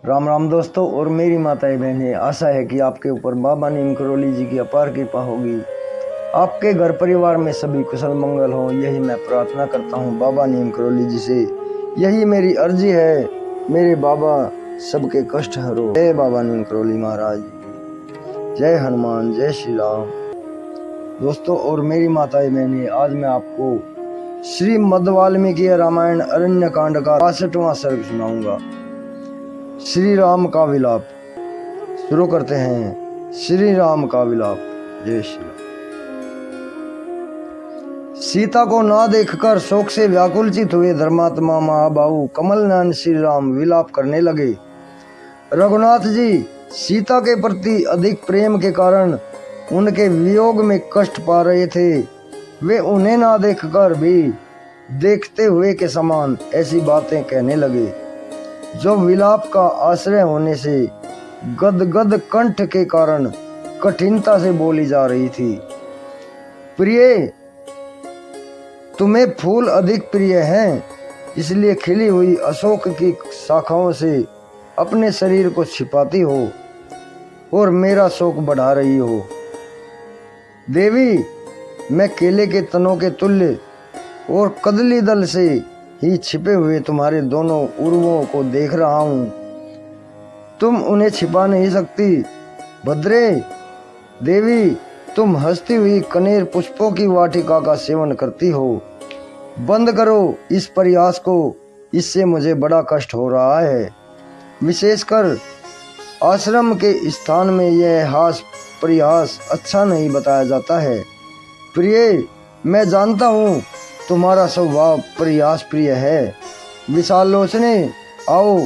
राम राम दोस्तों और मेरी माताएं बहनें, आशा है कि आपके ऊपर बाबा नीम करोली जी की अपार कृपा होगी। आपके घर परिवार में सभी कुशल मंगल हो, यही मैं प्रार्थना करता हूँ बाबा नीम करोली जी से। यही मेरी अर्जी है, मेरे बाबा सबके कष्ट हरो। जय बाबा नीम करोली महाराज, जय हनुमान, जय श्री राम। दोस्तों और मेरी माताएं बहनें, आज मैं आपको श्रीमद् वाल्मीकि रामायण अरण्य कांड का 62वां सर्ग सुनाऊंगा। श्री राम का विलाप। शुरू करते हैं। श्री राम का विलाप। जय श्री राम। सीता को ना देखकर शोक से व्याकुलचित हुए धर्मात्मा महाबाहु कमल नयन श्री राम विलाप करने लगे। रघुनाथ जी सीता के प्रति अधिक प्रेम के कारण उनके वियोग में कष्ट पा रहे थे। वे उन्हें ना देखकर भी देखते हुए के समान ऐसी बातें कहने लगे जो विलाप का आश्रय होने से गदगद कंठ के कारण कठिनता से बोली जा रही थी। प्रिय, तुम्हें फूल अधिक प्रिय हैं, इसलिए खिली हुई अशोक की शाखाओं से अपने शरीर को छिपाती हो और मेरा शोक बढ़ा रही हो। देवी, मैं केले के तनों के तुल्य और कदली दल से ही छिपे हुए तुम्हारे दोनों उर्वों को देख रहा हूँ। तुम उन्हें छिपा नहीं सकती। भद्रे देवी, तुम हंसती हुई कनेर पुष्पों की वाटिका का सेवन करती हो। बंद करो इस प्रयास को, इससे मुझे बड़ा कष्ट हो रहा है। विशेषकर आश्रम के स्थान में यह हास प्रयास अच्छा नहीं बताया जाता है। प्रिय, मैं जानता हूँ तुम्हारा स्वभाव प्रयास प्रिय है। विशाल लोचने, आओ,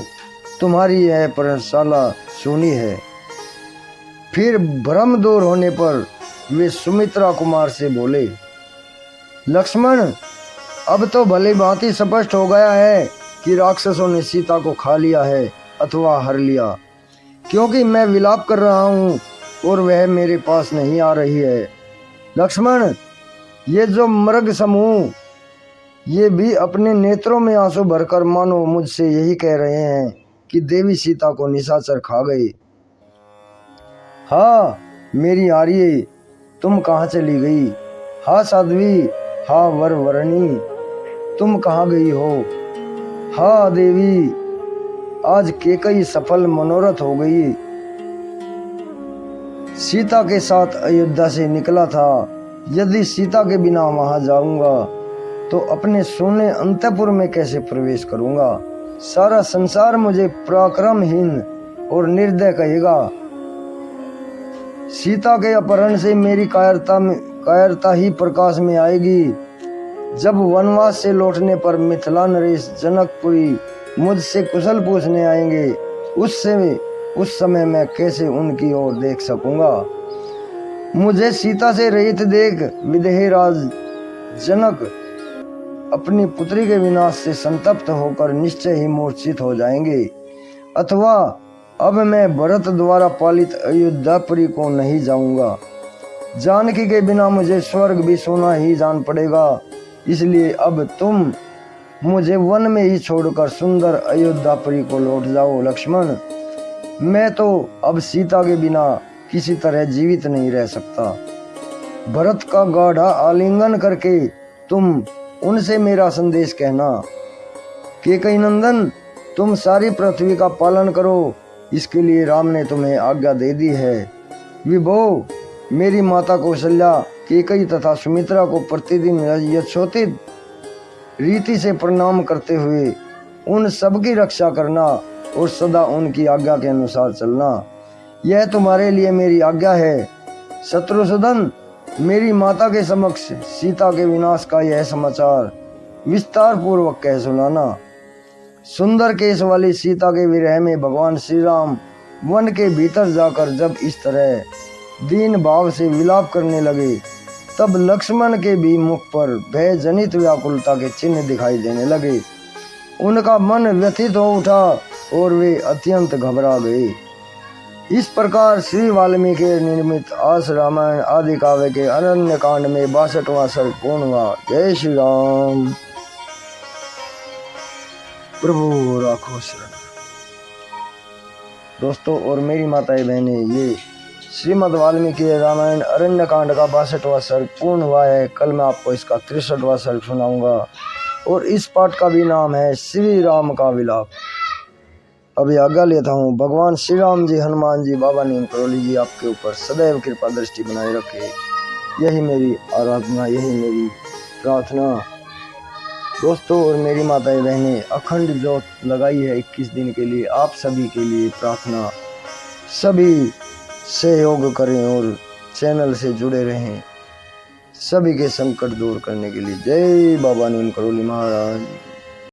तुम्हारी यह प्रशाला सुनी है। फिर भ्रम दूर होने पर वे सुमित्रा कुमार से बोले, लक्ष्मण, अब तो भली भांति स्पष्ट हो गया है कि राक्षसों ने सीता को खा लिया है अथवा हर लिया, क्योंकि मैं विलाप कर रहा हूँ और वह मेरे पास नहीं आ रही है। लक्ष्मण, ये जो मृग समूह, ये भी अपने नेत्रों में आंसू भरकर मानो मुझसे यही कह रहे हैं कि देवी सीता को निशाचर खा गए। हाँ मेरी आर्ये, तुम कहाँ चली गई? हाँ साध्वी, हाँ वरवरणी, तुम कहाँ गई हो? हाँ देवी, आज केकई सफल मनोरथ हो गई। सीता के साथ अयोध्या से निकला था। यदि सीता के बिना वहां जाऊंगा तो अपने सोने अंतपुर में कैसे प्रवेश करूंगा? सारा संसार मुझे पराक्रमहीन और निर्दय कहेगा। सीता के अपहरण से मेरी कायरता ही प्रकाश में आएगी। जब वनवास से लौटने पर मिथिला नरेश जनकपुरी मुझसे कुशल पूछने आएंगे, उस समय मैं कैसे उनकी ओर देख सकूंगा? मुझे सीता से रहित देख विदेहराज जनक अपनी पुत्री के विनाश से संतप्त होकर निश्चय ही मूर्छित हो जाएंगे। अथवा अब मैं भरत द्वारा पालित अयोध्यापुरी को नहीं जाऊंगा। जानकी के बिना मुझे स्वर्ग भी सोना ही जान पड़ेगा। इसलिए अब तुम मुझे वन में ही छोड़कर सुंदर अयोध्यापुरी को लौट जाओ। लक्ष्मण, मैं तो अब सीता के बिना किसी तरह जीवित नहीं रह सकता। भरत का गाढ़ा आलिंगन करके तुम उनसे मेरा संदेश कहना। केकई नंदन, तुम सारी पृथ्वी का पालन करो, इसके लिए राम ने तुम्हें आज्ञा दे दी है। विभो, मेरी माता कौशल्या, केकई तथा सुमित्रा को प्रतिदिन यथोचित रीति से प्रणाम करते हुए उन सबकी रक्षा करना और सदा उनकी आज्ञा के अनुसार चलना। यह तुम्हारे लिए मेरी आज्ञा है। शत्रुसूदन, मेरी माता के समक्ष सीता के विनाश का यह समाचार विस्तार पूर्वक कह सुनाना। सुंदर केश वाली सीता के विरह में भगवान श्री राम वन के भीतर जाकर जब इस तरह दीन भाव से विलाप करने लगे, तब लक्ष्मण के भी मुख पर भय जनित व्याकुलता के चिन्ह दिखाई देने लगे। उनका मन व्यथित हो उठा और वे अत्यंत घबरा गए। इस प्रकार श्री वाल्मीकि निर्मित आस रामायण आदि काव्य के अरण्य कांड में 62वां सर्ग पूर्ण हुआ। जय श्री राम। प्रभु राखो शरण। दोस्तों और मेरी माताएं बहनें, ये श्रीमद् वाल्मीकि रामायण अरण्य कांड का 62वां सर्ग पूर्ण हुआ है। कल मैं आपको इसका 63वां सर्ग सुनाऊंगा और इस पाठ का भी नाम है श्री राम का विलाप। अभी आज्ञा लेता हूँ। भगवान श्री राम जी, हनुमान जी, बाबा नीम करोली जी आपके ऊपर सदैव कृपा दृष्टि बनाए रखे। यही मेरी आराधना, यही मेरी प्रार्थना। दोस्तों और मेरी माताएं बहनें, अखंड ज्योत लगाई है 21 दिन के लिए। आप सभी के लिए प्रार्थना, सभी सहयोग करें और चैनल से जुड़े रहें, सभी के संकट दूर करने के लिए। जय बाबा नीम करोली महाराज।